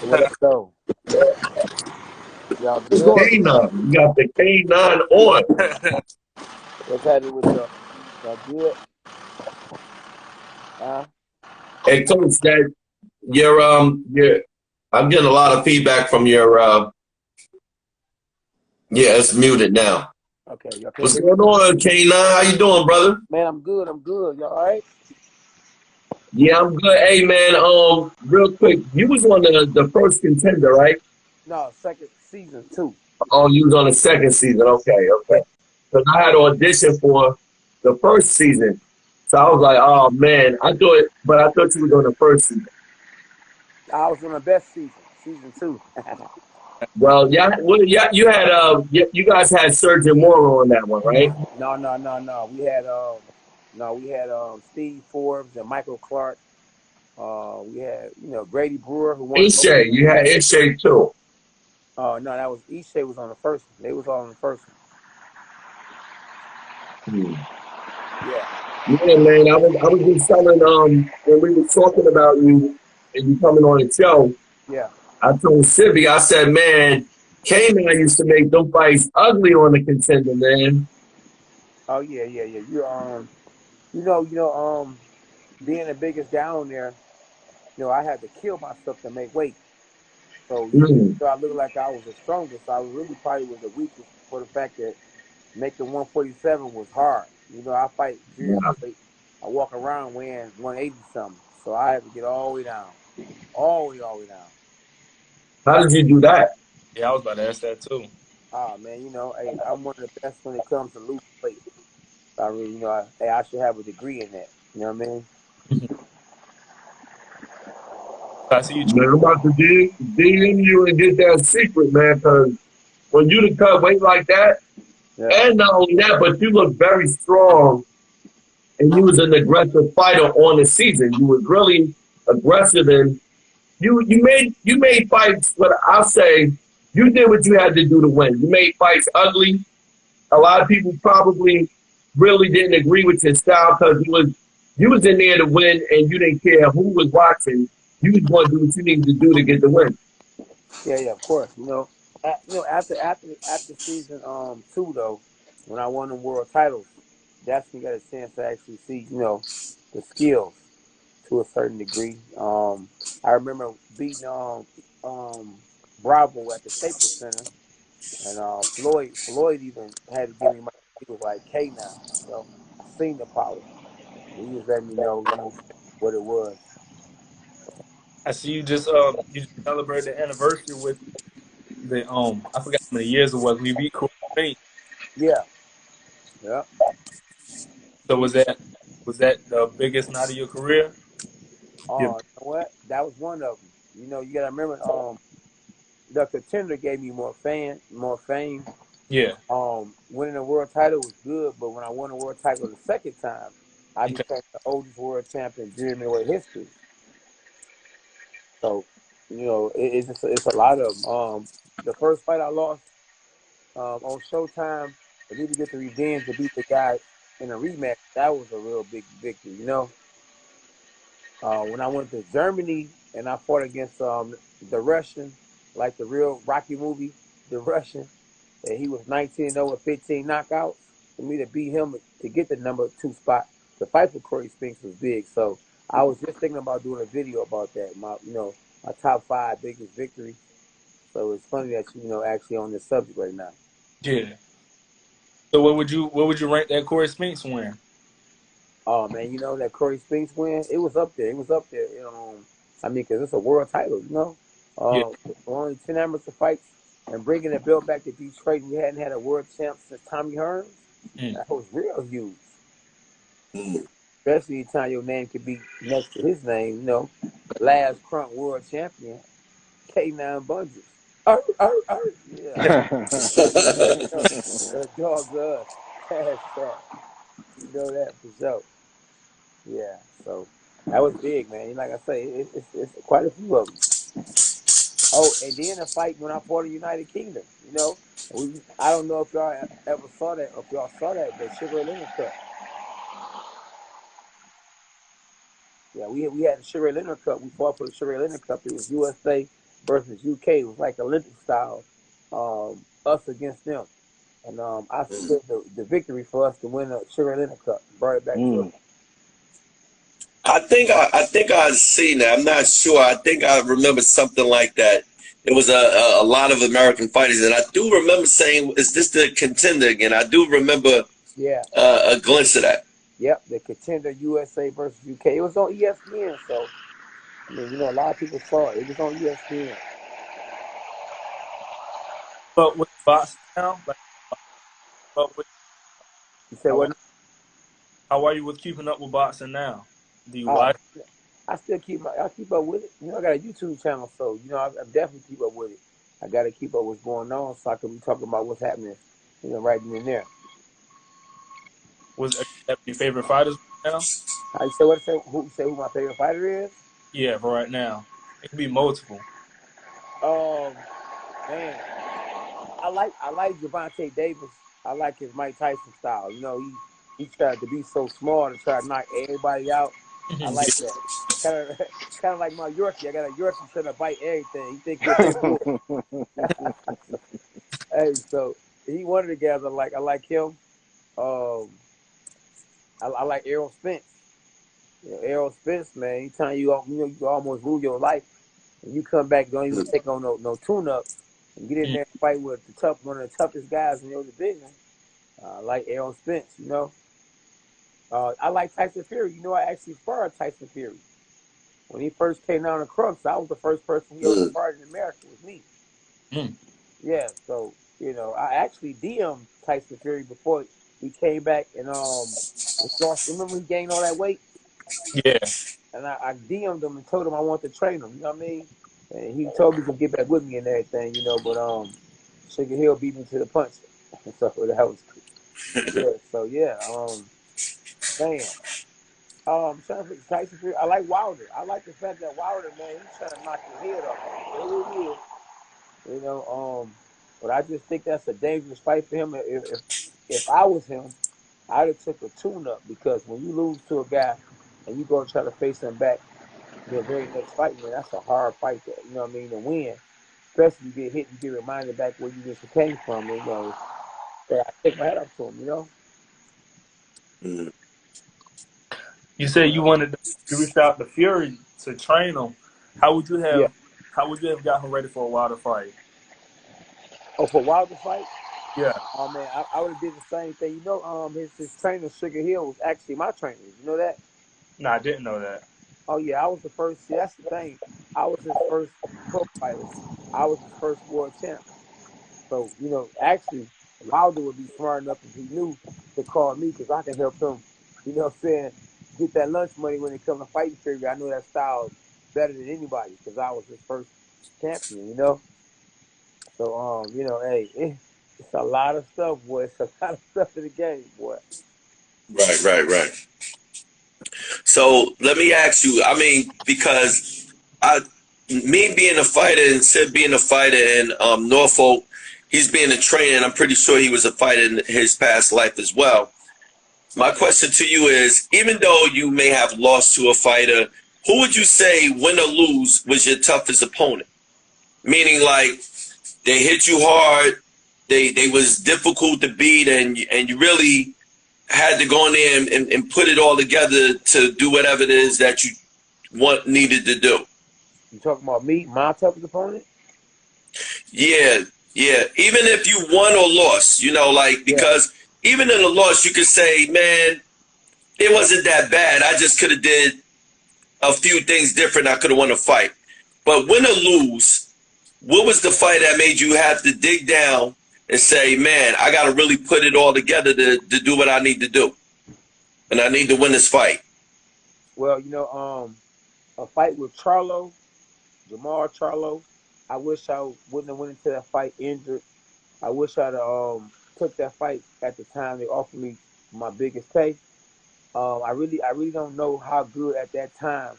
What up, though? Y'all What's good? going on? You got the K9 on. What's happening with y'all? Y'all good? Huh? Hey, Coach, that your I'm getting a lot of feedback from your yeah, it's muted now. Okay, y'all can't What's hear me? going on, K9? How you doing, brother? Man, I'm good. I'm good. Y'all all right? Yeah, I'm good. Hey man, real quick, you was on the first contender, right? No, second season 2. Oh, you was on the second season. Okay, Yeah. okay. Because I had to audition for the first season. So I was like, oh man, I thought you was on the first season. I was on the best season 2. Well, yeah, you guys had Sergio Moro on that one, right? No. We had Steve Forbes and Michael Clark. We had Grady Brewer who won. Ishay, you had Ishay too. Oh no, that was Ishay was on the first one. They was all on the first one. Yeah. Yeah, man, I was just telling when we were talking about you and you coming on the show. Yeah. I told Sibbie, I said, man, K9 used to make them fights ugly on the contender, man. Oh yeah. Being the biggest down there, I had to kill myself to make weight. So, Mm. so I looked like I was the strongest. I really probably was the weakest for the fact that making 147 was hard. I fight junior Yeah. weight. I walk around weighing 180 something. So I had to get all the way down. All the way down. How did you do that? Yeah, I was about to ask that too. Ah, man, hey, I'm one of the best when it comes to losing weight. I mean, I should have a degree in that. You know what I mean? I see you. Man, I'm about to dig in you and get that secret, man, because when you to cut weight like that, Yeah. and not only that, but you look very strong, and you was an aggressive fighter on the season. You was really aggressive, and you made fights. But I'll say you did what you had to do to win. You made fights ugly. A lot of people probably really didn't agree with your style because you was in there to win, and you didn't care who was watching. You was going to do what you needed to do to get the win. Yeah, of course. After season 2 though, when I won the world titles, that's when you got a chance to actually see the skills to a certain degree. I remember beating Bravo at the Staples Center, and Floyd even had to give me my. He was like K9, so I seen the power. He was letting me know what it was. I see you just celebrated the anniversary with the I forgot how many years it was. We beat Cornelius. Yeah. Yeah. So was that the biggest night of your career? Oh, Yeah. you know what? That was one of them. You gotta remember. The contender gave me more fame. Yeah. Winning a world title was good, but when I won a world title the second time, I Okay. became the oldest world champion in junior middleweight history. So, it's a lot of them. The first fight I lost on Showtime, for me to get the revenge to beat the guy in a rematch, that was a real big victory. When I went to Germany and I fought against the Russian, like the real Rocky movie, the Russian, and he was 19-0 with 15 knockouts. For me to beat him to get the number 2 spot, the fight for Corey Spinks was big. So I was just thinking about doing a video about that. My top 5 biggest victories. So it's funny that actually on this subject right now. Yeah. So what would you rank that Corey Spinks win? Oh man, that Corey Spinks win, it was up there. It was up there. Because it's a world title. Yeah. Only 10 amateur fights and bringing the belt back to Detroit. We hadn't had a world champ since Tommy Hearns. Mm. That was real huge. Especially the time your name could be next to his name. The last crunk world champion, K9 Bundrage. Yeah. The dog cash that. You know that for sure. Yeah, so that was big, man. Like I say, it's quite a few of them. Oh, and then a fight when I fought in United Kingdom. I don't know if y'all ever saw that, or if y'all saw that, the Sugar Leonard Cup. Yeah, we had the Sugar Leonard Cup. We fought for the Sugar Leonard Cup. It was USA versus UK. It was like Olympic style, us against them. And I split the victory for us to win the Sugar Linda Cup. Brought it back to us. I think I've seen that. I'm not sure. I think I remember something like that. It was a lot of American fighters, and I do remember saying, "Is this the Contender again?" I do remember a glimpse of that. Yep, the Contender USA versus UK. It was on ESPN, so I mean, a lot of people saw it. It was on ESPN. But with boxing now, You said what? How are you with keeping up with boxing now? Do you watch? I still keep up with it. I got a YouTube channel, so I definitely keep up with it. I got to keep up with what's going on, so I can be talking about what's happening, right then and there. Was your favorite fighters right now? How you say what? Who my favorite fighter is? Yeah, for right now, it could be multiple. Man, I like Gervonta Davis. I like his Mike Tyson style. He tried to be so smart and try to knock everybody out. I like that. Kind of like my Yorkie. I got a Yorkie trying to bite everything. He thinks Hey, so he one of the guys I like. I like him. I like Errol Spence. Errol Spence, man. Anytime you almost lose your life, and you come back, don't even take on no tune-up, and get in there and fight with one of the toughest guys in your division. Like Errol Spence, I like Tyson Fury. I actually sparred Tyson Fury. When he first came down to Crux, I was the first person he ever sparred in America with me. Yeah, so, I actually DM'd Tyson Fury before he came back and lost. Remember he gained all that weight? Yeah. And I DM'd him and told him I wanted to train him, you know what I mean? And he told me to get back with me and everything, but Sugar Hill beat me to the punch. So that was cool. So damn. I'm trying to think Tyson Fury. I like Wilder. I like the fact that Wilder, man, he's trying to knock your head off. It is. But I just think that's a dangerous fight for him. If I was him, I'd have took a tune-up, because when you lose to a guy and you go and try to face him back the very next fight, man, that's a hard fight to, to win. Especially you get hit and get reminded back where you just came from, I take my head up to him, You said you reached out to Fury to train him. How would you have got him ready for a Wilder fight? Oh, for Wilder fight? Yeah. Oh man, I would have did the same thing. His trainer Sugar Hill was actually my trainer. You know that? No, I didn't know that. Oh yeah, I was the first. See, that's the thing. I was his first pro fighter. I was his first world champ. So actually, Wilder would be smart enough if he knew to call me, because I can help him. Get that lunch money when it comes to fighting Fury. I know that style better than anybody, because I was his first champion. So hey, it's a lot of stuff, boy. It's a lot of stuff in the game, boy. Right. So let me ask you. I mean, because me being a fighter and Sib being a fighter and Norfolk, he's being a trainer, and I'm pretty sure he was a fighter in his past life as well. My question to you is, even though you may have lost to a fighter, who would you say, win or lose, was your toughest opponent? Meaning, like, they hit you hard, they was difficult to beat, and you really had to go in there and put it all together to do whatever it is that you needed to do. You talking about me, my toughest opponent? Yeah. Even if you won or lost, because even in a loss, you could say, man, it wasn't that bad. I just could have did a few things different. I could have won a fight. But win or lose, what was the fight that made you have to dig down and say, man, I got to really put it all together to do what I need to do, and I need to win this fight? Well, a fight with Jamal Charlo. I wish I wouldn't have went into that fight injured. I wish I'd took that fight at the time they offered me my biggest pay. I really don't know how good at that time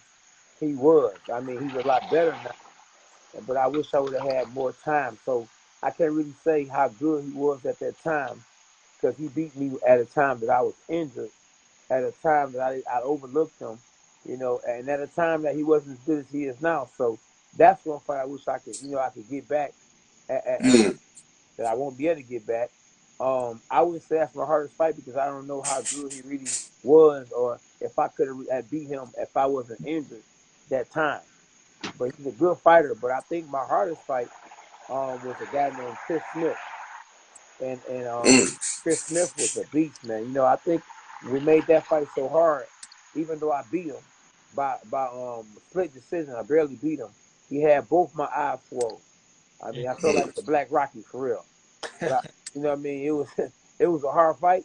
he was. I mean, he's a lot better now, but I wish I would have had more time. So I can't really say how good he was at that time, because he beat me at a time that I was injured, at a time that I overlooked him, and at a time that he wasn't as good as he is now. So That's one fight I wish I could, I could get back that I won't be able to get back. I wouldn't say that's my hardest fight because I don't know how good he really was, or if I could have beat him if I wasn't injured that time. But he's a good fighter. But I think my hardest fight was a guy named Chris Smith, and Chris Smith was a beast, man. I think we made that fight so hard, even though I beat him by split decision. I barely beat him. He had both my eyes swollen. I mean, I felt like the Black Rocky for real. But you know what I mean? It was a hard fight,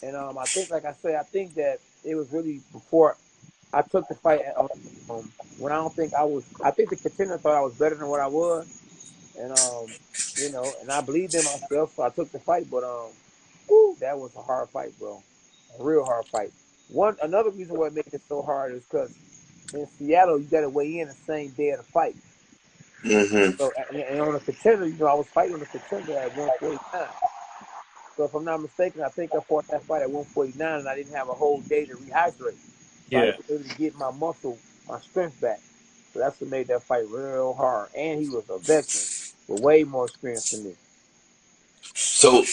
and I think, like I say, I think that it was really before I took the fight. When I don't think I was, I think the contender thought I was better than what I was, and and I believed in myself, so I took the fight. But that was a hard fight, bro, a real hard fight. Another reason why it makes it so hard is because in Seattle you got to weigh in the same day of the fight. So and on the contender, I was fighting on the contender at 149. So if I'm not mistaken, I think I fought that fight at 149, and I didn't have a whole day to rehydrate. So I was able to get my strength back. So that's what made that fight real hard. And he was a veteran with way more experience than me. So,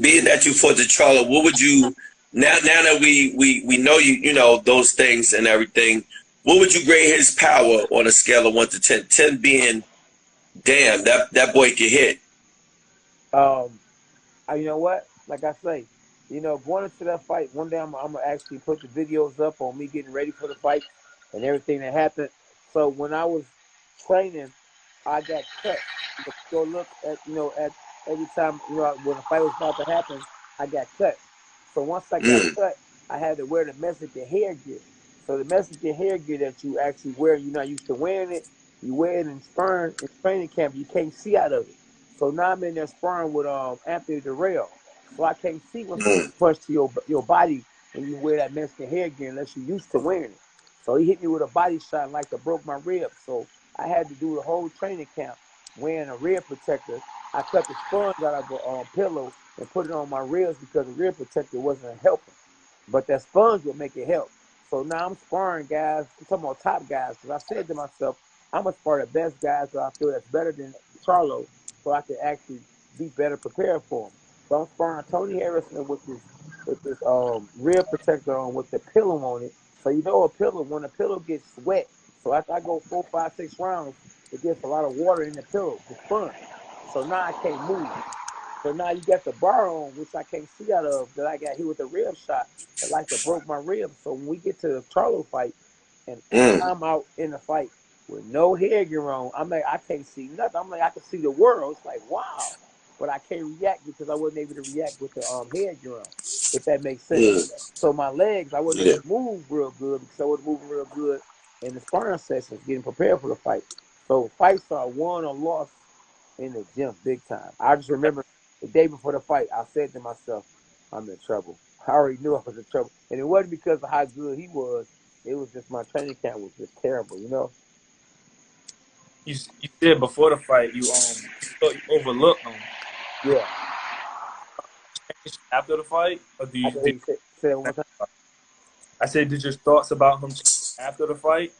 being that you fought the Charlo, what would you now that we know you know those things and everything? What would you grade his power on a scale of 1 to 10? 10 being, damn, that boy can hit. You know what? Like I say, going into that fight, one day I'm gonna actually put the videos up on me getting ready for the fight and everything that happened. So when I was training, I got cut. Go look at at every time when the fight was about to happen, I got cut. So once I got cut, I had to wear the Mexican hair gear. So the Mexican hair gear that you actually wear, you're not used to wearing it. You wear it in training camp. You can't see out of it. So now I'm in there sparring with Anthony Darrell. So I can't see what's going to punch to your body when you wear that Mexican hair gear unless you're used to wearing it. So he hit me with a body shot and like to broke my ribs. So I had to do the whole training camp wearing a rib protector. I cut the sponge out of a pillow and put it on my ribs because the rib protector wasn't helping. But that sponge would make it help. So now I'm sparring guys. I'm talking about top guys because I said to myself, I'm going to spar the best guys that I feel that's better than Charlo so I can actually be better prepared for them. So I'm sparring Tony Harrison with this rib protector on with the pillow on it. So when a pillow gets wet, so after I go 4, 5, 6 rounds, it gets a lot of water in the pillow, the sponge. So now I can't move. So now you got the bar on, which I can't see out of, that I got hit with a rib shot that like to broke my ribs. So when we get to the Charlo fight, and I'm out in the fight with no head gear on, I'm like, I can't see nothing. I'm like, I can see the world. It's like, wow. But I can't react because I wasn't able to react with the head gear on, if that makes sense. So my legs, I wasn't able to move real good because I wasn't moving real good in the sparring sessions, getting prepared for the fight. So fights are won or lost in the gym big time. I just remember the day before the fight, I said to myself, I'm in trouble. I already knew I was in trouble. And it wasn't because of how good he was. It was just my training camp was just terrible, You said before the fight you overlooked him. Yeah. After the fight, or do you? Say it one time. I said, did your thoughts about him change after the fight?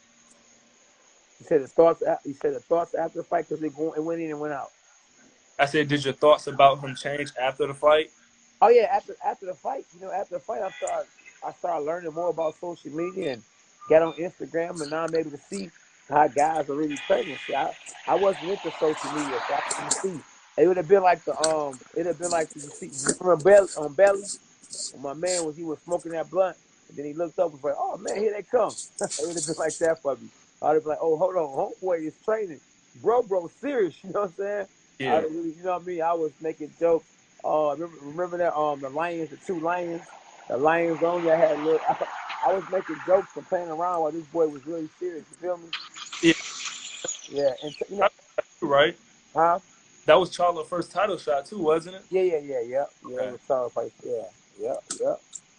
You said the thoughts. You said the thoughts after the fight because it went in and went out. I said, did your thoughts about him change after the fight? Oh yeah, after the fight, after the fight, I started learning more about social media and got on Instagram, and now I'm able to see how guys are really training. See, I wasn't into social media, so I couldn't see. It would have been like you see, remember Belly, when my man he was smoking that blunt, and then he looked up and was like, oh man, here they come. It would have been like that for me. I'd have been like, oh, hold on, homeboy is training. Bro, serious, you know what I'm saying? Yeah. You know what I mean? I was making jokes. Remember that the Lions, the 2 Lions, the Lions only. I had I was making jokes and playing around while this boy was really serious. You feel me? Yeah. Yeah, and right? Huh? That was Charlo's first title shot too, wasn't it? Yeah. Okay. It was Charles fight. Yeah.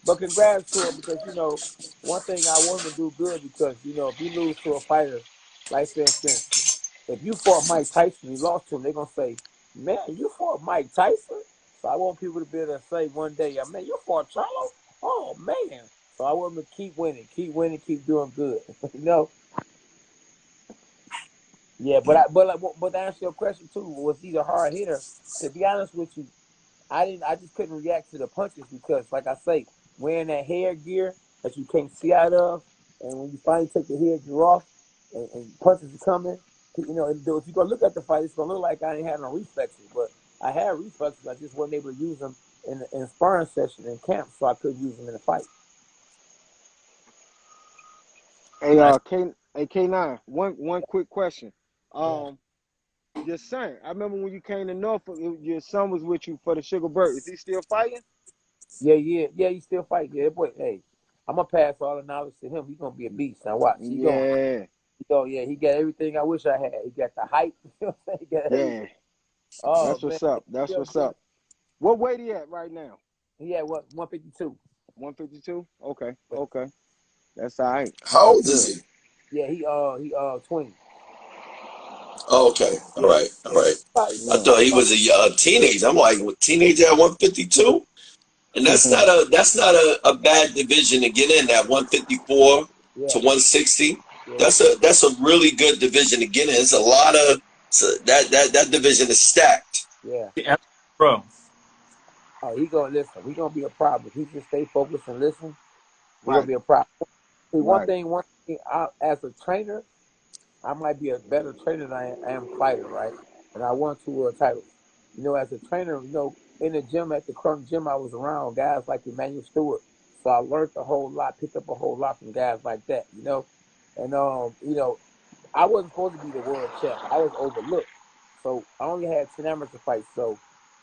But congrats to him because one thing I want him to do good because if you lose to a fighter, like for instance, if you fought Mike Tyson, you lost to him, they're gonna say, man, you fought Mike Tyson. So I want people to be able to say one day, man, you fought Charlo? Oh man. So I want him to keep winning, keep doing good. Yeah, but to answer your question too, was he a hard hitter? To be honest with you, I just couldn't react to the punches because, like I say, wearing that hair gear that you can't see out of, and when you finally take the hair gear off and punches are coming, you know, if you're gonna look at the fight, it's gonna look like I ain't had no reflexes, but I had reflexes. I just wasn't able to use them in sparring session in camp, so I couldn't use them in the fight. Hey, K9, one quick question. Your son, I remember when you came to Norfolk, your son was with you for the Sugar Bird. Is he still fighting? Yeah, he's still fighting. Yeah, boy, hey, I'm gonna pass all the knowledge to him. He's gonna be a beast. Now watch, he got everything I wish I had. He got the height. You know what I'm saying? He got everything. Oh, that's what's up. That's what's up. What weight he at right now? He at what? 152. 152? Okay. That's all right. How old is he? Yeah, he 20. Oh, okay. All right. I thought he was a teenager. I'm like, teenager at 152? And that's not a bad division to get in, that 154 to 160. Yeah. That's a really good division to get in. It's a lot of that division is stacked. Yeah. Bro. Oh, he gonna listen. We gonna be a problem. If he just stay focused and listen, we're gonna be a problem. See, one thing, as a trainer, I might be a better trainer than I am fighter, right? And I won 2 world titles. You know, as a trainer, you know, in the gym, at the current gym I was around, guys like Emmanuel Stewart. So I learned a whole lot, picked up a whole lot from guys like that, you know? And, you know, I wasn't supposed to be the world champ. I was overlooked. So I only had 10 amateur fights. So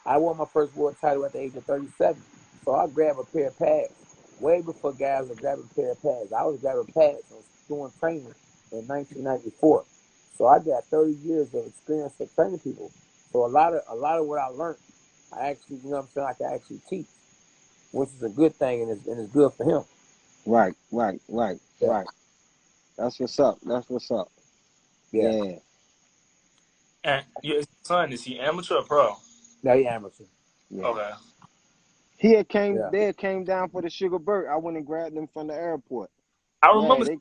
I won my first world title at the age of 37. So I grabbed a pair of pads. Way before guys were grabbing a pair of pads. I was grabbing pads. I was doing training in 1994. So I got 30 years of experience of training people. So a lot of what I learned, I actually, you know what I'm saying, I can actually teach, which is a good thing and it's good for him. Right. That's what's up. Yeah. And your son, is he amateur or pro? No, he amateur. Yeah. Okay. They came down for the Sugar Bird. I went and grabbed them from the airport. I remember.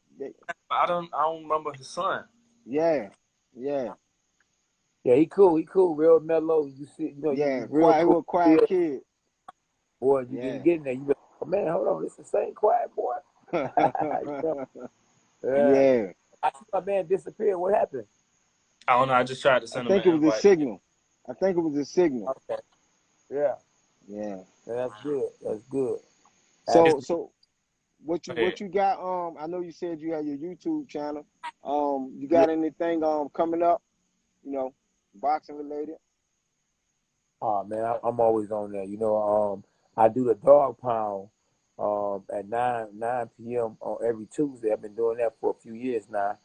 I don't remember his son. Yeah. Yeah, he cool, real mellow. You see, you know, real quiet kid. Boy, you didn't get in there. You be like, oh, man, hold on, it's the same quiet boy. Yeah. I see my man disappear. What happened? I don't know. I just tried to send him. I think it was a signal. Okay. Yeah. That's good. So what you got? I know you said you had your YouTube channel. You got anything coming up? You know, boxing related? Oh man, I'm always on there. You know, I do the dog pound at 9 p.m. on every Tuesday. I've been doing that for a few years now.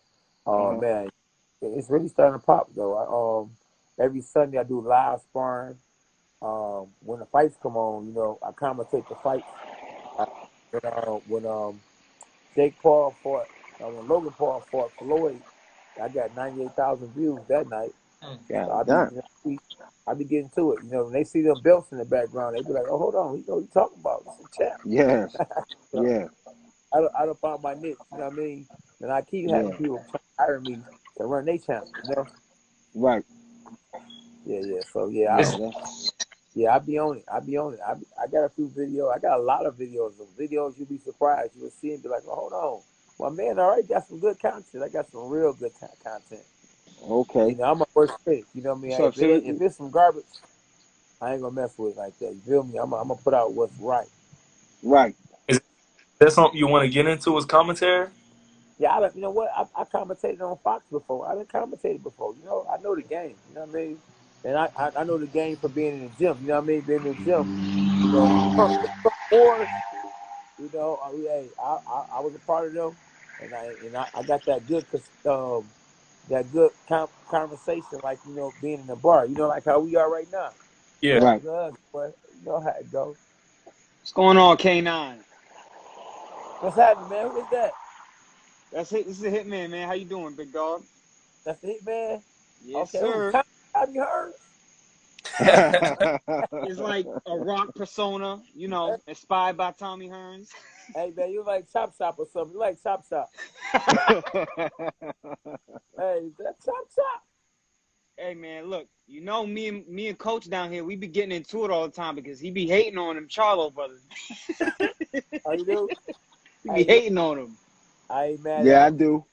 Man, it's really starting to pop though. Every Sunday I do live sparring. When the fights come on, you know, I commentate the fights. When Jake Paul fought, when Logan Paul fought Floyd, I got 98,000 views that night. I be getting to it. You know, when they see them belts in the background, they be like, "Oh, hold on, you know what you talking about? This is a champ." Yes. I don't find my niche. You know what I mean? And I keep having people hire me to run their channel. You know? Right. Yeah. So I be on it. I got a few videos. I got a lot of videos. You'll be surprised. You will see and be like, "Oh, hold on, my man, all right, got some good content. I got some real good content." Okay. You know, I'm a worst critic. You know what I mean? If it's some garbage, I ain't gonna mess with it like that. You feel me? I'm gonna put out what's right. Right. Is that something you want to get into as commentary? Yeah, you know what? I commentated on Fox before. I done commentated before. You know, I know the game. You know what I mean? And I know the game from being in the gym. You know what I mean? Being in the gym. You know, wars. You know, I was a part of them, and I got that good conversation, like, you know, being in the bar. You know, like how we are right now. Yeah. Right. You know how it goes. What's going on, K9? What's happening, man? Who is that? That's it. This is the Hitman, man. How you doing, big dog? That's the Hitman? Yes, okay, sir. Have you heard? It's like a rock persona, you know, inspired by Tommy Hearns. Hey, man, you like Chop Chop or something. You like Chop Chop. Hey, that Chop Chop. Hey man, look, you know me and Coach down here, we be getting into it all the time because he be hating on them Charlo brothers. How you do? He be hating on them. I ain't mad Yeah, I at do.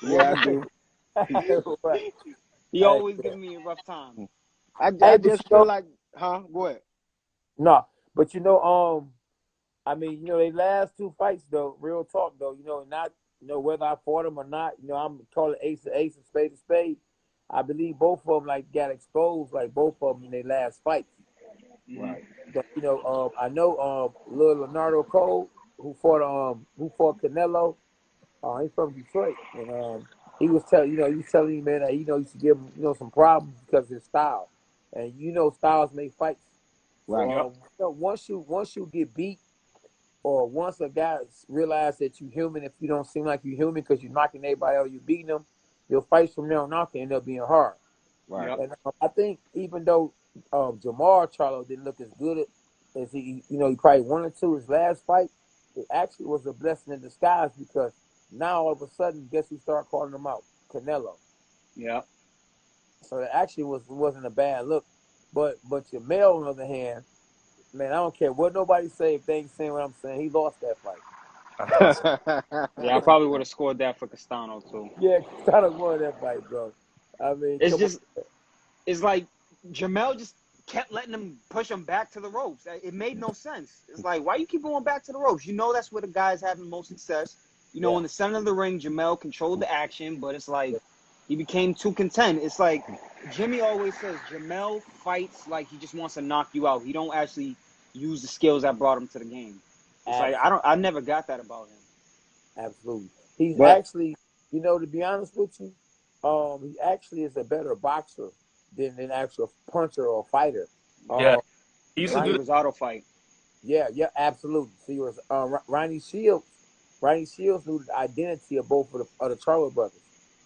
Yeah, I do. you. He always giving me a rough time. I But just you know, feel like, huh? Go ahead. no, but I mean, they last two fights though, real talk though, not whether I fought them or not, I'm calling ace to ace and spade to spade. I believe both of them like got exposed, like both of them in their last fights. Right. So, I know little Leonardo Cole who fought Canelo. He's from Detroit, and he was telling me, man, that he used to give him some problems because of his style, and styles make fights. Right. So once you get beat, or once a guy realize that you're human, if you don't seem like you're human because you're knocking everybody out, you're beating them, your fights from there on out can end up being hard. Right. And I think even though Jamal Charlo didn't look as good as he probably wanted to his last fight, it actually was a blessing in disguise because now all of a sudden, guess who started calling him out? Canelo. Yeah. So it actually wasn't a bad look. But Jamel, on the other hand, man, I don't care what nobody say if they ain't saying what I'm saying. He lost that fight. Yeah, I probably would have scored that for Castano too. Yeah, Castano won that fight, bro. I mean, it's like Jamel just kept letting him push him back to the ropes. It made no sense. It's like, why you keep going back to the ropes? That's where the guys having most success. In the center of the ring, Jamel controlled the action, but it's like he became too content. It's like Jimmy always says, Jamel fights like he just wants to knock you out. He don't actually use the skills that brought him to the game. It's like I never got that about him. Absolutely. He's actually, to be honest with you, he actually is a better boxer than an actual puncher or fighter. Yeah. He used to do his auto fight. Yeah, absolutely. See, it was Ronnie Shields. Ronnie Shields knew the identity of both of the Charlo brothers.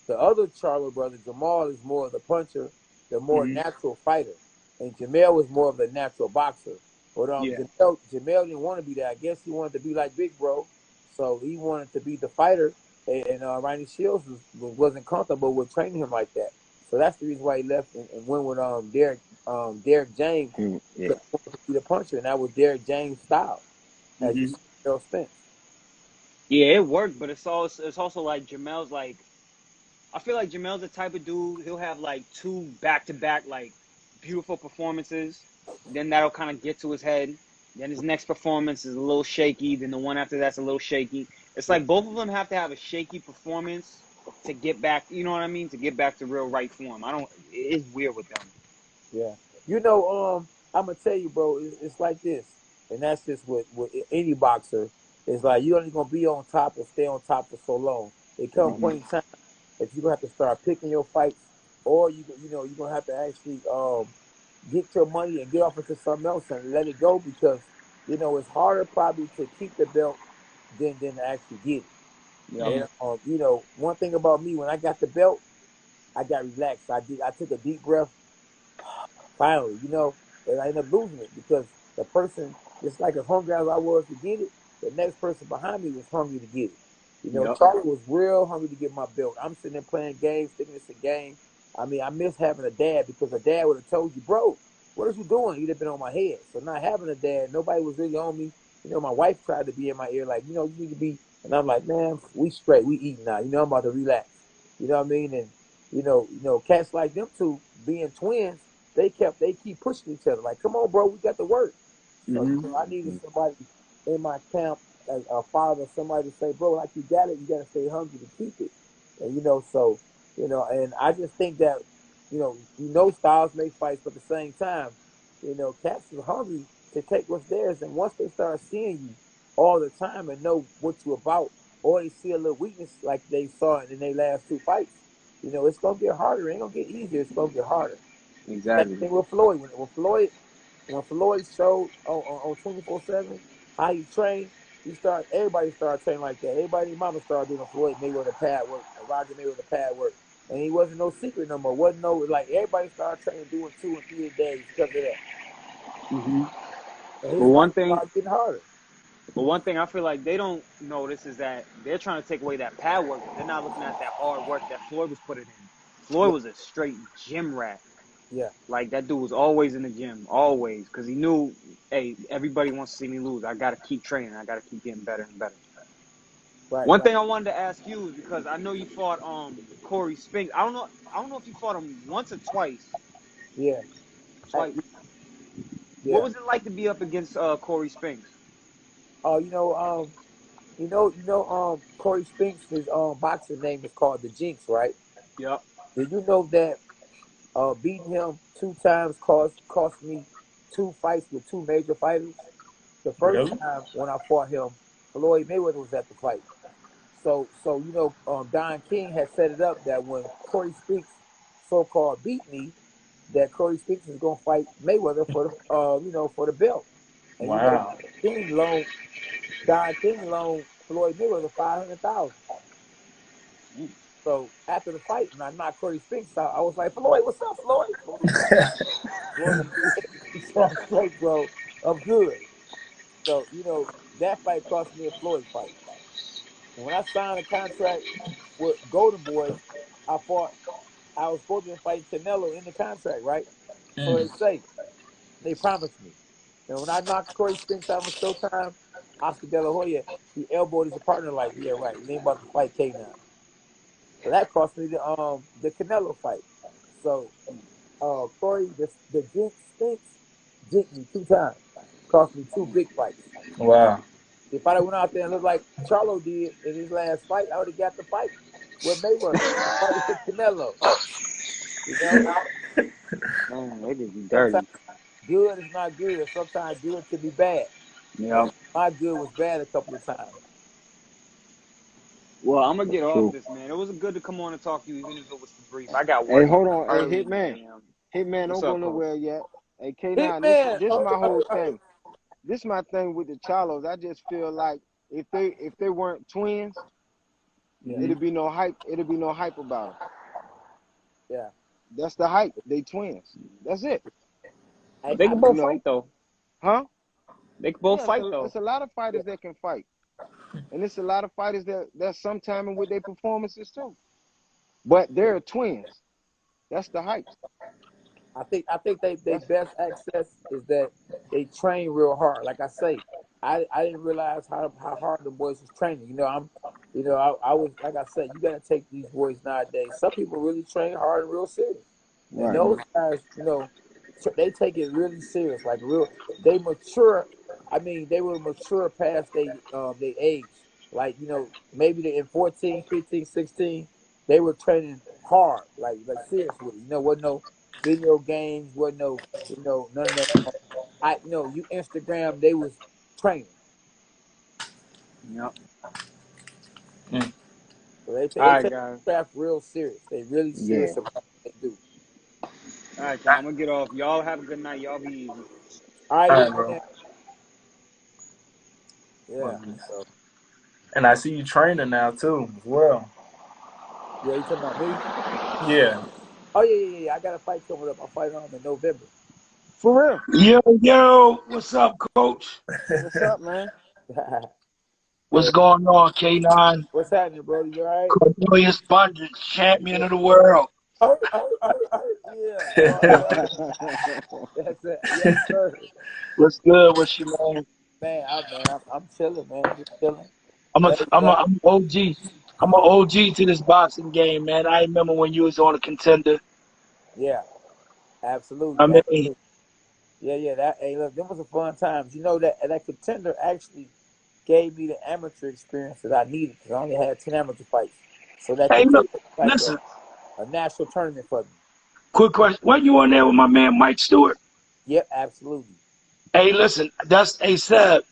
The other Charlo brother, Jamal, is more of the puncher, the more natural fighter. And Jamel was more of the natural boxer. But Jamel didn't want to be that. I guess he wanted to be like Big Bro. So he wanted to be the fighter. And Ronnie Shields wasn't comfortable with training him like that. So that's the reason why he left and went with Derek James to be the puncher. And that was Derek james' style. As you see, Errol Spence. Yeah, it worked, but it's also like Jamel's like, I feel like Jamel's the type of dude, he'll have like two back-to-back like beautiful performances, then that'll kind of get to his head, then his next performance is a little shaky, then the one after that's a little shaky. It's like both of them have to have a shaky performance to get back, you know what I mean, to get back to real right form. It's weird with them. Yeah. I'm going to tell you, bro, it's like this, and that's just with any boxer. It's like you're only going to be on top and stay on top for so long. There comes a point in time that you're going to have to start picking your fights, or you're going to have to actually get your money and get off into something else and let it go because, it's harder probably to keep the belt than to actually get it. Yeah. And, one thing about me, when I got the belt, I got relaxed. I took a deep breath, finally, and I ended up losing it because the person, just like as hungry as I was to get it, the next person behind me was hungry to get it. Charlie was real hungry to get my belt. I'm sitting there playing games, thinking it's a game. I mean, I miss having a dad because a dad would have told you, bro, what are you doing? He'd have been on my head. So not having a dad, nobody was really on me. My wife tried to be in my ear like, you need to be. And I'm like, man, we straight. We eating now. I'm about to relax. You know what I mean? And, cats like them two being twins, they keep pushing each other. Like, come on, bro, we got to work. So I needed somebody in my camp, as a father, somebody to say, bro, like you got it, you got to stay hungry to keep it. And, and I just think that, styles make fights, but at the same time, cats are hungry to take what's theirs. And once they start seeing you all the time and know what you're about, or they see a little weakness like they saw in their last two fights, it's going to get harder. It ain't going to get easier. It's going to get harder. Exactly. Same thing with Floyd. When Floyd showed on 24/7 how he trained, everybody started training like that. Everybody, mama started doing Floyd Mayweather pad work, Roger Mayweather pad work. And he wasn't no secret no more. Everybody started training doing 2 and 3 days because of that. And his fight started getting harder. But one thing I feel like they don't notice is that they're trying to take away that pad work. They're not looking at that hard work that Floyd was putting in. Floyd was a straight gym rat. Yeah. Like, that dude was always in the gym, always, because he knew, hey, everybody wants to see me lose. I got to keep training. I got to keep getting better and better. Right. One thing I wanted to ask you is because I know you fought Corey Spinks. I don't know if you fought him once or twice. Yeah. Twice. Yeah. What was it like to be up against Corey Spinks? Oh, Corey Spinks, his boxing name is called the Jinx, right? Yep. Did you know that beating him 2 times cost me 2 fights with 2 major fighters? The first time when I fought him, Floyd Mayweather was at the fight. So Don King had set it up that when Corey Spinks so-called beat me, that Corey Spinks is gonna fight Mayweather for the belt. And Wow. Don King loaned Floyd Mayweather $500,000. So after the fight, when I knocked Corey Spinks out, I was like, Floyd, what's up, Floyd? He's on straight, bro. I'm good. So, that fight cost me a Floyd fight. And when I signed a contract with Golden Boy, I was supposed to be fighting Canelo in the contract, right? So they promised me. And when I knocked Corey Spinks out on Showtime, Oscar De La Hoya, he elbowed his partner like, yeah, right, we ain't about to fight K9. So that cost me the Canelo fight. So Corey, the Jinx Spinks, jinked me 2 times. Cost me 2 big fights. Wow. If I went out there and looked like Charlo did in his last fight, I would have got the fight with Mayweather. Fight with Canelo. Man, they did be dirty. Sometimes good is not good. Sometimes good can be bad. Yeah. My good was bad a couple of times. Well, I'm gonna get off this, man. It was good to come on and talk to you, even if it was for brief. I got work. Hey, hold on. Early, Hey, Hitman, What's don't go up, nowhere yet. Hey, K9, Hitman. this is my whole thing. This is my thing with the Charlos. I just feel like if they weren't twins, it'd be no hype. It'd be no hype about them. Yeah. That's the hype. They twins. That's it. They can both fight though. Huh? They can both fight though. There's a lot of fighters that can fight. And it's a lot of fighters that's sometime with their performances too. But they're twins. That's the hype. I think their best access is that they train real hard. Like I say, I didn't realize how hard the boys was training. I was, like I said, you got to take these boys nowadays. Some people really train hard and real serious. Right. And those guys, they take it really serious, like they mature. I mean, they will mature past their age. Like, maybe in 14, 15, 16, they were training hard, like seriously. Wasn't no video games, wasn't no, none of that. You Instagram, they was training. Yep. So they take craft real serious. They really serious about what they do. All right, I'm gonna get off. Y'all have a good night. Y'all be easy. All right, bro. Yeah. So. And I see you training now too, as well. Yeah, you talking about me? Yeah. Oh yeah. I got a fight coming up. I'll fight on in November. For real? Yo, what's up, Coach? What's up, man? What's going on, K9? What's happening, bro? You all right? Cornelius Bundrage, champion of the world. Yeah. That's it. Yes, sir. What's good? What's your name? Man, I'm chilling, man. Just chilling. I'm an OG. I'm an OG to this boxing game, man. I remember when you was on a Contender. Yeah, absolutely. I mean, yeah. Look, them was a fun times. That Contender actually gave me the amateur experience that I needed because I only had 10 amateur fights. So that listen, a national tournament for me. Quick question: weren't you on there with my man Mike Stewart? Yep, absolutely. Hey, listen, Seb.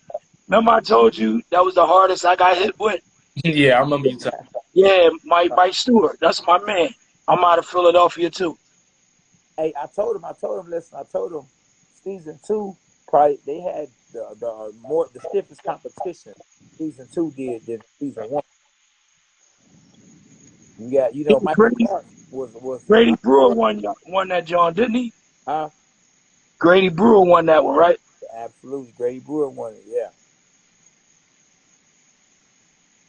Remember I told you that was the hardest I got hit with? Yeah, I remember you talking. Yeah, Mike Stewart. That's my man. I'm out of Philadelphia too. Hey, I told him, listen, season 2, probably they had the stiffest competition season 2 did than season 1. You got, Michael Clark was Grady Brewer won that, John, didn't he? Huh? Grady Brewer won that one, right? Absolutely. Grady Brewer won it, yeah.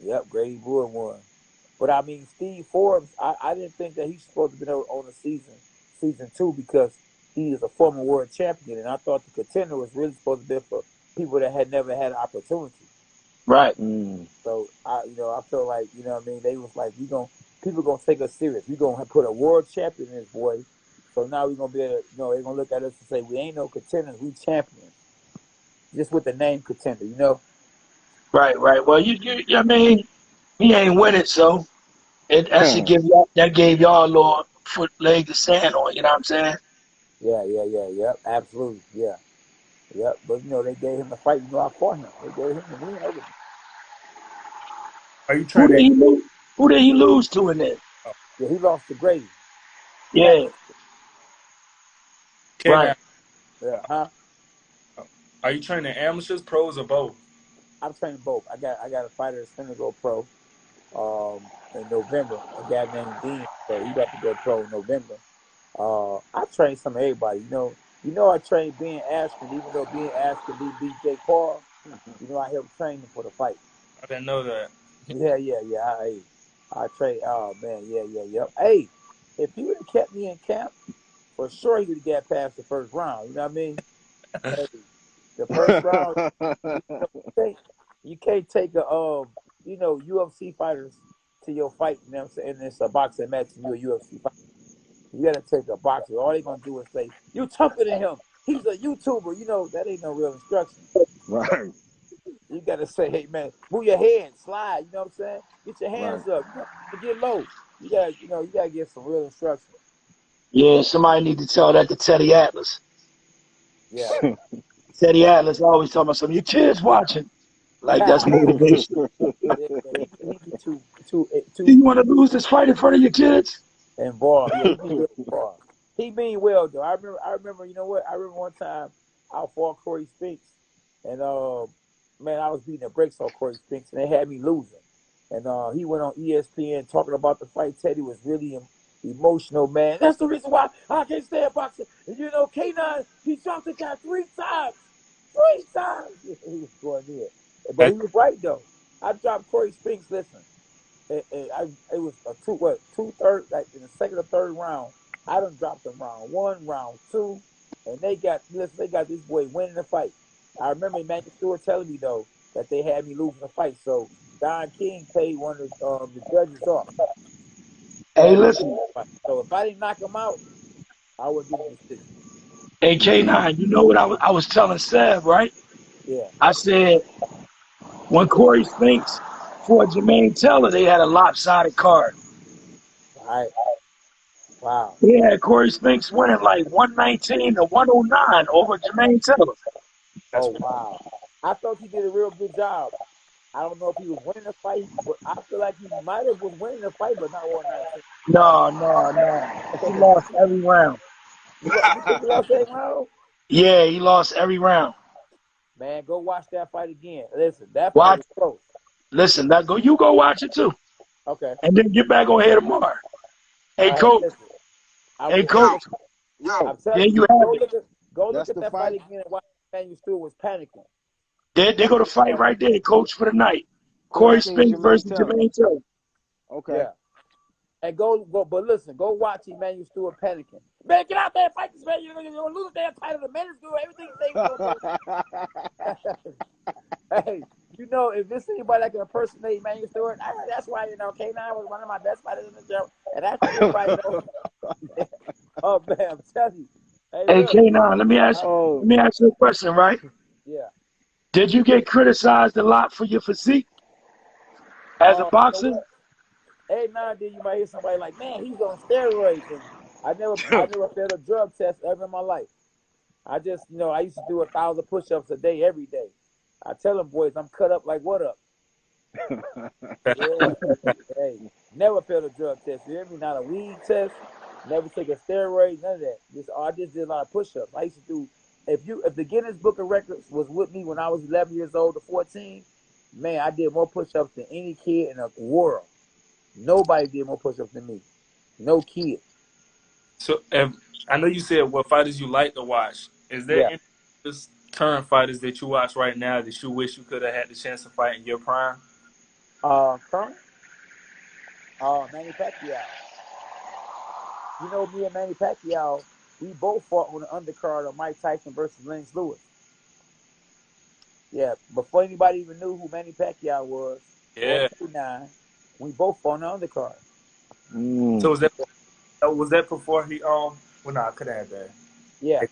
Yep, Grady Brewer won. But I mean, Steve Forbes, I didn't think that he's supposed to be on the season 2 because he is a former world champion, and I thought the contender was really supposed to be for people that had never had an opportunity. Right. So I feel like, what I mean, they was like, people gonna take us serious. We gonna put a world champion in this boy. So now we're gonna be able to, they're gonna look at us and say, we ain't no contenders, we champions. Just with the name contender, Right. Well, I mean, he ain't winning, so that should gave y'all a little leg to stand on. You know what I'm saying? Yeah, absolutely, yeah. Yep, but they gave him the fight. I fought him. They gave him the win over him. Are you trying to? Who did he lose to in there? Yeah, he lost to Grady. Yeah. Right. Yeah, huh? Are you training amateurs, pros, or both? I'm training both. I got a fighter that's gonna go pro in November. A guy named Dean, so he about to go pro in November. I train some of everybody. I trained Ben Askren, even though Ben Askren beat Jake Paul. I helped train him for the fight. I didn't know that. Yeah. I train. Oh man, yeah. Hey, if he would have kept me in camp, for sure he would have got past the first round. You know what I mean? Hey, the first round, you can't take UFC fighters to your fight. You know what I'm saying? And it's a boxing match and you're a UFC fighter. You got to take a boxer. All they going to do is say, you tougher than him. He's a YouTuber. That ain't no real instruction. Right. You got to say, hey, man, move your hands, slide. You know what I'm saying? Get your hands up. Get low. You got to get some real instruction. Yeah, somebody need to tell that to Teddy Atlas. Yeah. Teddy Atlas always talking about something. Your kids watching. Like, that's motivation. You want to lose this fight in front of your kids? And boy, he mean well though. I remember. You know what? I remember one time I fought Corey Spinks, and man, I was beating the brakes on Corey Spinks, and they had me losing. And he went on ESPN talking about the fight. Teddy was really emotional, man. That's the reason why I can't stand boxing. And K9, he dropped the guy 3 times. 3 times. He was going in, but he was right though. I dropped Corey Spinks. Listen. It was a 2/3, like in the second or third round. I done dropped them round 1, round 2, and they got this boy winning the fight. I remember Emmanuel Stewart telling me though that they had me losing the fight, so Don King paid one of the judges off. Hey, listen. So if I didn't knock him out, I would get the decision. Hey, K9, you know what I was telling Seb, right? Yeah. I said when Corey Spinks for Jermaine Taylor, they had a lopsided card. All right. Wow. They had Corey Spinks winning like 119 to 109 over Jermaine Taylor. Oh, wow. I thought he did a real good job. I don't know if he was winning the fight, but I feel like he might have was winning the fight, but not 119. No. He lost every round. You think he lost every round? Yeah, he lost every round. Man, go watch that fight again. Listen, that fight was close. Listen, you go watch it too. Okay. And then get back on here tomorrow. Hey, Coach. Hey, Coach. Yo. Yeah, you have it. Go look at that fight again and watch Emmanuel Stewart was panicking. They go to fight right there, Coach, for the night. Corey Spinks versus Jermaine Taylor. Okay. Yeah. And but listen, go watch Emmanuel Stewart panicking. Man, get out there and fight this man. You're going to lose the damn title. The man is doing everything. Hey, if there's anybody that can impersonate Emmanuel Stewart, that's why, K9 was one of my best fighters in the gym. And that's what everybody knows. Oh, man, I'm telling you. Hey, K9, let me ask you a question, right? Yeah. Did you get criticized a lot for your physique as a boxer? Hey, nowadays you might hear somebody like, man, he's on steroids. And I never failed a drug test ever in my life. I just, I used to do 1,000 push-ups a day, every day. I tell them boys, I'm cut up like what up? Yeah. Hey, never failed a drug test. You hear me? Not a weed test. Never take a steroid. None of that. I just did a lot of push-ups. I used to do. If the Guinness Book of Records was with me when I was 11 years old to 14, man, I did more push-ups than any kid in the world. Nobody did more push-ups than me. No kid. So, I know you said what fighters you like to watch. Is there any current fighters that you watch right now that you wish you could have had the chance to fight in your prime? Current? Manny Pacquiao. You know, me and Manny Pacquiao, we both fought on the undercard of Mike Tyson versus Lennox Lewis. Yeah, before anybody even knew who Manny Pacquiao was, Yeah. or K9, we both fought on the undercard. So was that before he well nah, I could have had that. Yeah.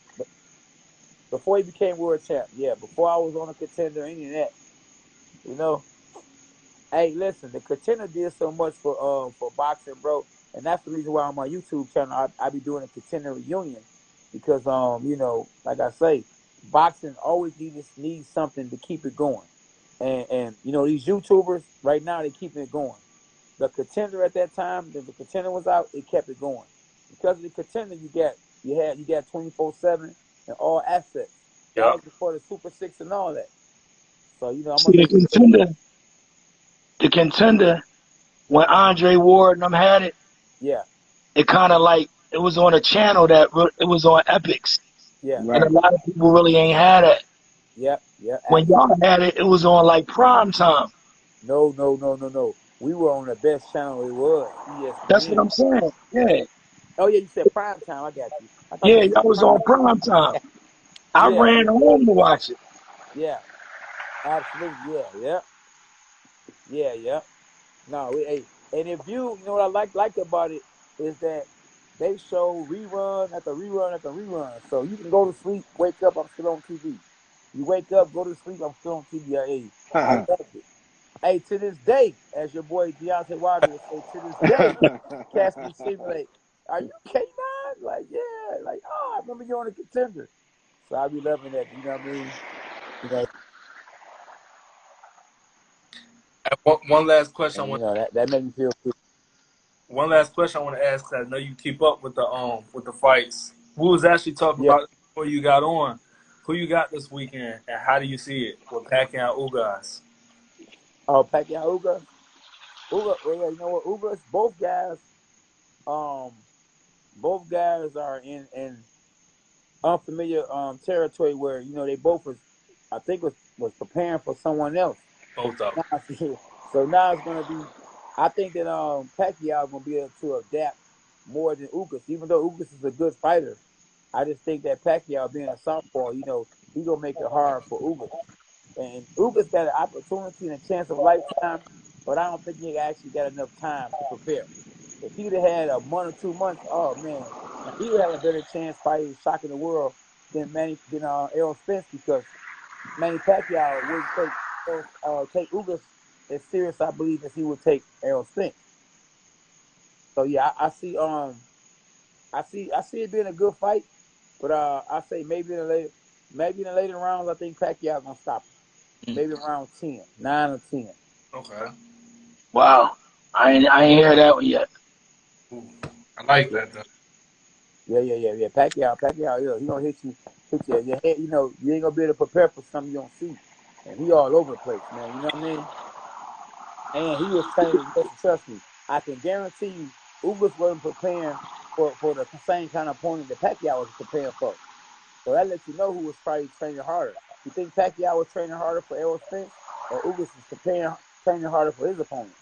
Before he became world champ. Yeah, before I was on a Contender, any of that. You know. Hey, listen, the Contender did so much for boxing, bro. And that's the reason why on my YouTube channel I be doing a Contender reunion. Because you know, like I say, boxing always needs something to keep it going. And you know, these YouTubers right now they keeping it going. The Contender at that time, when the Contender was out, it kept it going. Because of the Contender, you got 24/7 and all assets. That Yep. was before the Super Six and all that. So you know, I'm See, gonna the contender, when Andre Ward and them had it, yeah, it kind of like it was on a channel that it was on Epics, yeah, and a lot of people really ain't had it. yeah. When y'all had it, it was on like prime time. No. We were on the best channel it was. That's what ESPN. I'm saying. Yeah, Oh yeah, you said prime time. I got you. I thought yeah, you y'all said was on prime time. I yeah, ran home to watch it. yeah, absolutely, yeah. No, hey, and if you know what I like about it is that they show rerun after rerun after rerun. So you can go to sleep, wake up, I'm still on TV. You wake up, go to sleep, I'm still on TV. Hey, I love it. Hey, to this day, as your boy Deontay Wilder would say, to this day, cats be saying like, "Are you K9?" Like, yeah, like, oh, I remember you on a Contender. So I be loving that. You know what I mean? You know, One last question. and you know that made me feel good. One last question I want to ask, because I know you keep up with the fights. We was actually talking Yeah. about before you got on. Who you got this weekend, and how do you see it with Pacquiao Ugas? Oh, Pacquiao Uga. Well, yeah, you know what? Ugas, um, both guys are in unfamiliar territory where you know they both I think was preparing for someone else. Both of them. So now it's gonna be. I think that Pacquiao gonna be able to adapt more than Ugas, even though Ugas is a good fighter. I just think that Pacquiao being a southpaw, you know, he gonna make it hard for Ugas. And Ugas got an opportunity and a chance of a lifetime, but I don't think he actually got enough time to prepare. If he'd have had a month or 2 months, oh man, he would have a better chance fighting shocking the world than Errol Spence, because Manny Pacquiao would take Ugas as serious, I believe, as he would take Errol Spence. So yeah, I see it being a good fight, but I say maybe in the later rounds, I think Pacquiao gonna stop him. Maybe around 10, 9 or 10. Okay. Wow, I ain't hear that one yet. Ooh, I like that though. Yeah. Pacquiao, yeah, he gonna hit you in your head. You know, you ain't gonna be able to prepare for something you don't see. And he all over the place, man. You know what I mean? And he was training. Trust me, I can guarantee you, Ugas wasn't preparing for the same kind of opponent that Pacquiao was preparing for. So that lets you know who was probably training harder. You think Pacquiao was training harder for Errol Spence, or Ugas was training harder for his opponent?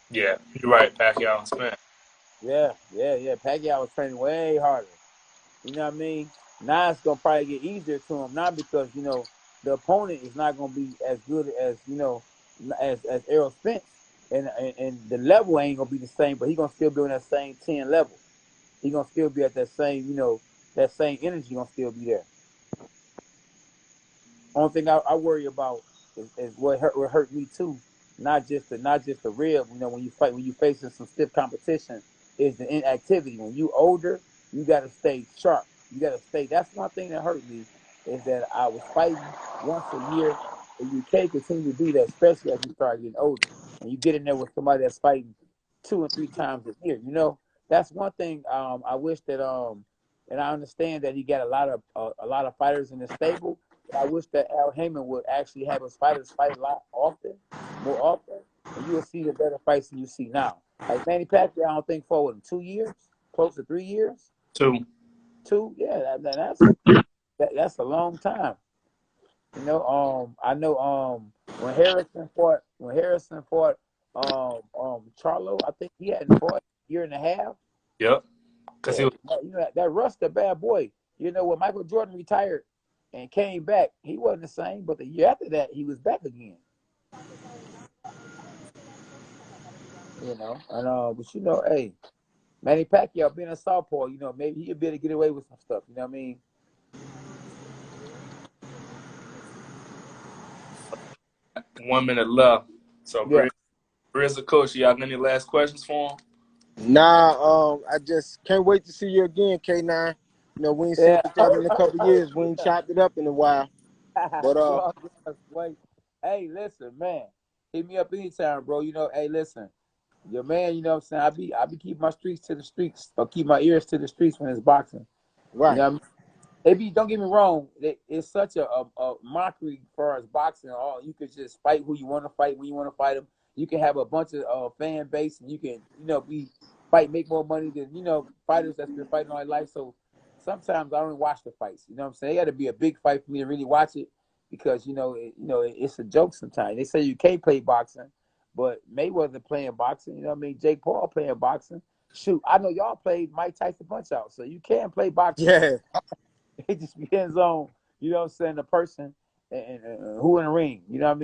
Yeah, you're right. Pacquiao and Spence. Yeah. Pacquiao was training way harder. You know what I mean? Now it's gonna probably get easier to him, not because you know the opponent is not gonna be as good as as Errol Spence, and the level ain't gonna be the same, but he gonna still be on that same 10 level. He gonna still be at that same that same energy gonna still be there. Only thing I worry about is what hurt me too. Not just the rib. You know, when you facing some stiff competition, is the inactivity. When you older, you got to stay sharp. You got to stay. That's one thing that hurt me, is that I was fighting once a year, and you can't continue to do that, especially as you start getting older. And you get in there with somebody that's fighting 2 and 3 times a year. You know, that's one thing. I wish that and I understand that he got a lot of fighters in the stable. I wish that Al Heyman would actually have his fighters fight a lot more often, and you will see the better fights than you see now. Like Manny Pacquiao, I don't think forward in 2 years, close to 3 years. 2. 2, yeah, that's a long time. You know, I know when Harrison fought Charlo, I think he hadn't fought a year and a half. Yep. Because he Yeah, was. you know that Russ, the bad boy. You know when Michael Jordan retired and came back, he wasn't the same. But the year after that, he was back again. You know, and but you know, hey, Manny Pacquiao being a southpaw, you know, maybe he'd be able to get away with some stuff. You know what I mean? 1 minute left. So, Yeah. Briz, the coach, you got any last questions for him? Nah, I just can't wait to see you again, K9. You know, we ain't seen each other in a couple years. We ain't chopped it up in a while. But Wait. Hey, listen, man. Hit me up anytime, bro. You know, hey, listen. Your man, you know what I'm saying? I be keeping my streets to the streets or keep my ears to the streets when it's boxing. right. You know what I mean? It be, don't get me wrong, it's such a mockery as far as boxing. All you could just fight who you want to fight when you want to fight them. You can have a bunch of fan base, and you can make more money than fighters that's been fighting all their life. So sometimes I don't watch the fights. You know what I'm saying? It got to be a big fight for me to really watch it because it's a joke sometimes. They say you can't play boxing, but Mayweather playing boxing. You know what I mean? Jake Paul playing boxing. Shoot, I know y'all played Mike Tyson Punch Out, so you can play boxing. Yeah. It just depends on, you know what I'm saying, the person and who in the ring. You know what I mean?